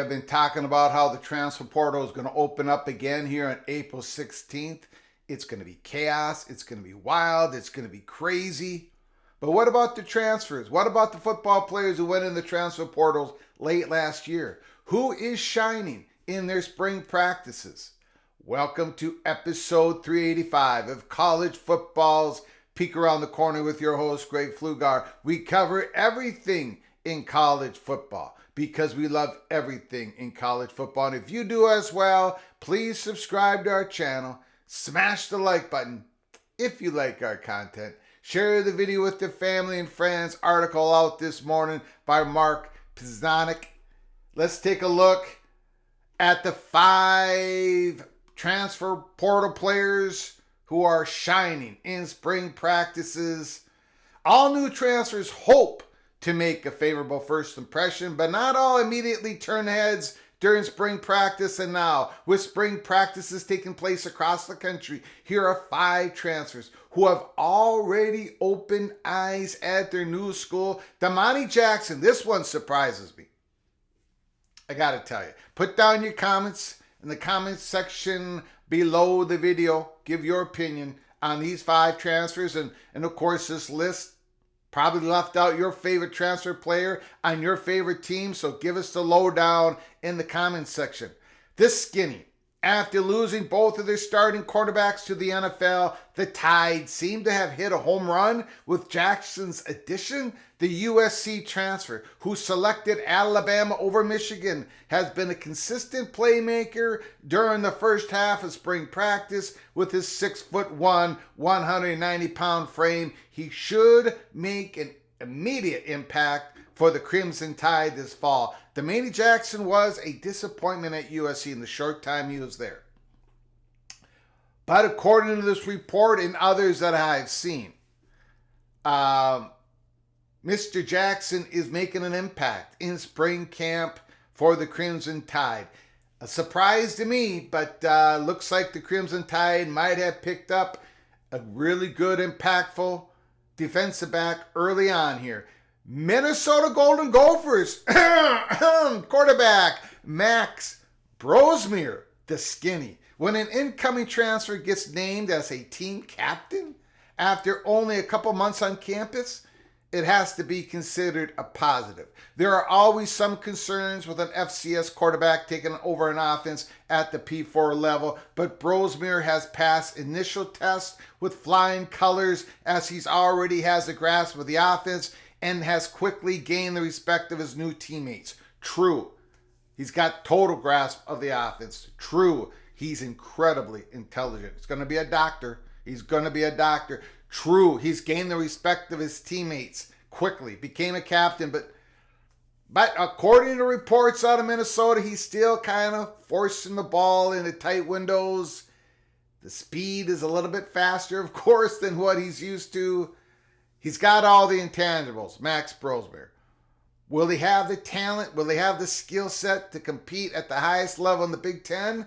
have been talking about how the transfer portal is going to open up again here on April 16th. It's going to be chaos. It's going to be wild. It's going to be crazy. But what about the transfers? What about the football players who went in the transfer portals late last year? Who is shining in their spring practices? Welcome to episode 385 of College Football's Peek Around the Corner with your host, Greg Pflugar. We cover everything in college football because we love everything in college football. And if you do as well, please subscribe to our channel. Smash the like button if you like our content. Share the video with your family and friends. Article out this morning by Mark Pszonak. Let's take a look at the 5 transfer portal players who are shining in spring practices. All new transfers hope to make a favorable first impression, but not all immediately turn heads during spring practice. And now, with spring practices taking place across the country, here are 5 transfers who have already opened eyes at their new school. Deanii Jackson, this one surprises me. I gotta tell you, put down your comments in the comments section below the video. Give your opinion on these 5 transfers. And of course, this list probably left out your favorite transfer player on your favorite team. So give us the lowdown in the comments section. This skinny, after losing both of their starting quarterbacks to the NFL, the Tide seem to have hit a home run with Jackson's addition. The USC transfer, who selected Alabama over Michigan, has been a consistent playmaker during the first half of spring practice. With his 6'1", 190-pound frame, he should make an immediate impact for the Crimson Tide this fall. Deanii Jackson was a disappointment at USC in the short time he was there. But according to this report and others that I've seen, Mr. Jackson is making an impact in spring camp for the Crimson Tide. A surprise to me, but looks like the Crimson Tide might have picked up a really good, impactful defensive back early on here. Minnesota Golden Gophers quarterback Max Brosemer, the skinny. When an incoming transfer gets named as a team captain after only a couple months on campus, it has to be considered a positive. There are always some concerns with an FCS quarterback taking over an offense at the P4 level, but Brosemer has passed initial tests with flying colors as he's already has a grasp of the offense and has quickly gained the respect of his new teammates. True, he's got total grasp of the offense. True, he's incredibly intelligent. He's going to be a doctor. True, he's gained the respect of his teammates quickly, became a captain, but according to reports out of Minnesota, he's still kind of forcing the ball into tight windows. The speed is a little bit faster, of course, than what he's used to. He's got all the intangibles, Max Brosemer. Will he have the talent? Will he have the skill set to compete at the highest level in the Big Ten?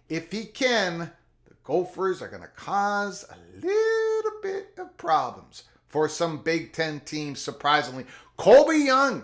If he can, the Gophers are going to cause a little bit of problems for some Big Ten teams, surprisingly. Colby Young.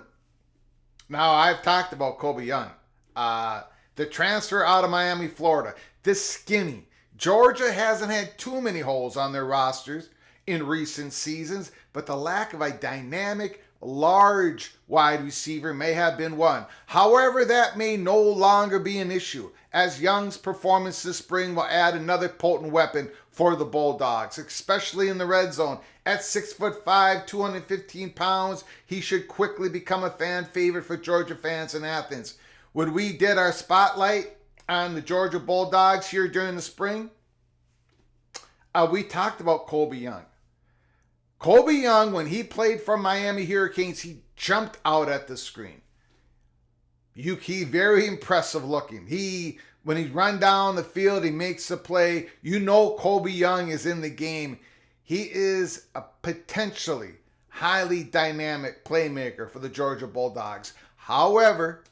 Now, I've talked about Colby Young. The transfer out of Miami, Florida. This skinny. Georgia hasn't had too many holes on their rosters in recent seasons, but the lack of a dynamic, large wide receiver may have been one. However, that may no longer be an issue, as Young's performance this spring will add another potent weapon for the Bulldogs, especially in the red zone. At 6'5", 215 pounds, he should quickly become a fan favorite for Georgia fans in Athens. When we did our spotlight on the Georgia Bulldogs here during the spring, we talked about Colby Young. Colby Young, when he played for Miami Hurricanes, he jumped out at the screen. He's very impressive looking. When he's run down the field, he makes the play. You know Colby Young is in the game. He is a potentially highly dynamic playmaker for the Georgia Bulldogs. However,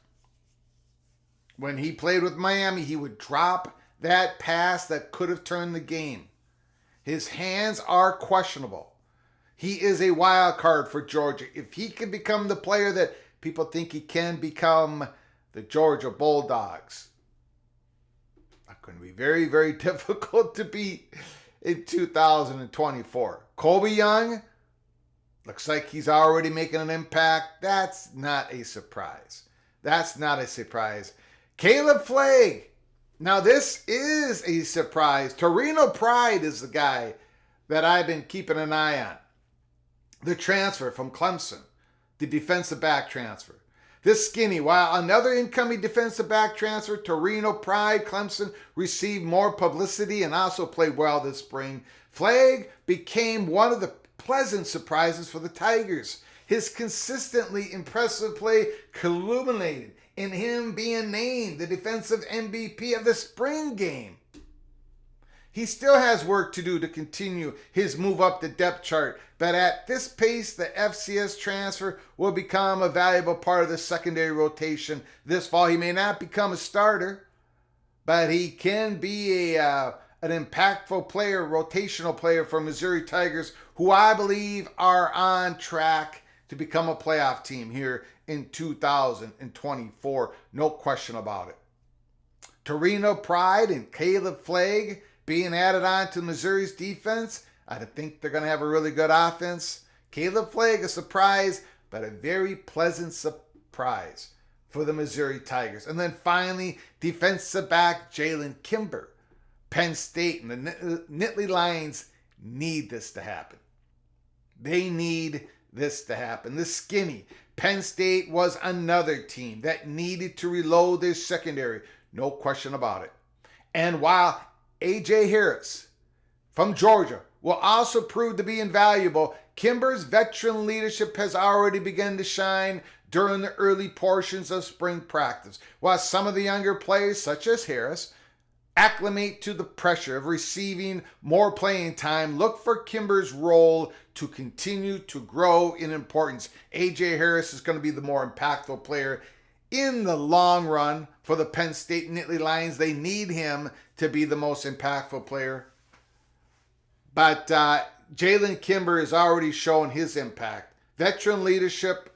when he played with Miami, he would drop that pass that could have turned the game. His hands are questionable. He is a wild card for Georgia. If he can become the player that people think he can become the Georgia Bulldogs are going to be very, very difficult to beat in 2024. Kobe Young looks like he's already making an impact. That's not a surprise. That's not a surprise. Caleb Flagg. Now, this is a surprise. Torino Pride is the guy that I've been keeping an eye on. The transfer from Clemson, the defensive back transfer. This skinny, while another incoming defensive back transfer, Torino Pride, Clemson, received more publicity and also played well this spring. Flagg became one of the pleasant surprises for the Tigers. His consistently impressive play culminated in him being named the defensive MVP of the spring game. He still has work to do to continue his move up the depth chart, but at this pace, the FCS transfer will become a valuable part of the secondary rotation this fall. He may not become a starter, but he can be an impactful player, rotational player for Missouri Tigers, who I believe are on track to become a playoff team here in 2024. No question about it. Torino Pride and Caleb Flagg being added on to Missouri's defense. I think they're going to have a really good offense. Caleb Flagg, a surprise, but a very pleasant surprise for the Missouri Tigers. And then finally, defensive back Jaylen Kimber. Penn State and the Nittany Lions need this to happen. They need this to happen. The skinny. Penn State was another team that needed to reload their secondary. No question about it. And while A.J. Harris from Georgia will also prove to be invaluable, Kimber's veteran leadership has already begun to shine during the early portions of spring practice, while some of the younger players, such as Harris, acclimate to the pressure of receiving more playing time. Look for Kimber's role to continue to grow in importance. A.J. Harris is going to be the more impactful player in the long run for the Penn State Nittany Lions. They need him to be the most impactful player. But Jaylen Kimber has already shown his impact. Veteran leadership,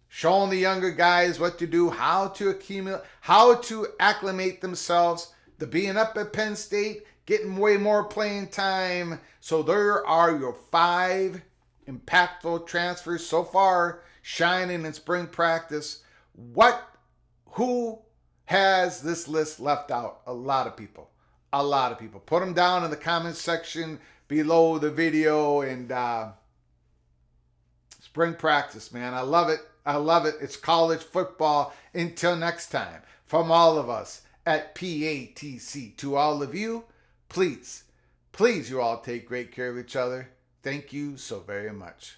showing the younger guys what to do, how to accumulate, how to acclimate themselves to being up at Penn State, getting way more playing time. So there are your 5 impactful transfers so far shining in spring practice. Who has this list left out? A lot of people. A lot of people. Put them down in the comments section below the video. And spring practice, man. I love it. I love it. It's college football. Until next time, from all of us at PATC, to all of you, please, you all take great care of each other. Thank you so very much.